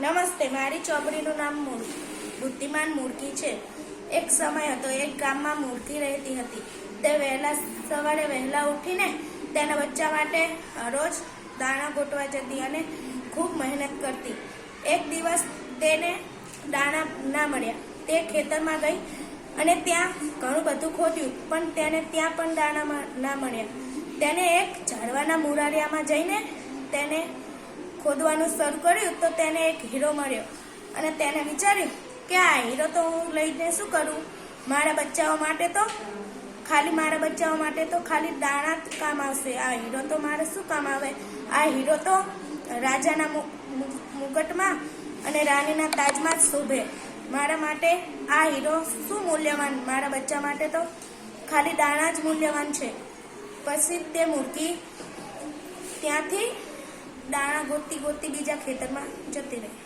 નમસ્તે, મારી ચોપડીનું નામ બુદ્ધિમાન મૂર્ખી છે। એક સમય હતો, એક ગામમાં મૂર્ખી રહેતી હતી। તે સવારે વહેલા ઉઠીને તેના બચ્ચા માટે રોજ દાણા ગોતવા જતી અને ખૂબ મહેનત કરતી। એક દિવસ તેને દાણા ના મળ્યા। તે ખેતરમાં ગઈ અને ત્યાં ઘણું બધું ખોદ્યું, પણ તેને ત્યાં પણ દાણા ના મળ્યા। તેને એક ઝાડવાના મૂળિયામાં જઈને તેને ખોદવાનું શરૂ કર્યું તો તેને એક હીરો મળ્યો અને તેને વિચાર્યું કે આ હીરો તો હું લઈને શું કરું? મારા બચ્ચાઓ માટે તો ખાલી દાણા જ કામ આવશે। આ હીરો તો મારે શું કામ આવે? આ હીરો તો રાજાના મુગટમાં અને રાણીના તાજમાં જ શોભે। મારા માટે આ હીરો શું મૂલ્યવાન? મારા બચ્ચા માટે તો ખાલી દાણા જ મૂલ્યવાન છે। પછી તે મૂર્ખી ત્યાંથી દાણા ગોતતી બીજા ખેતરમાં જતી રહી।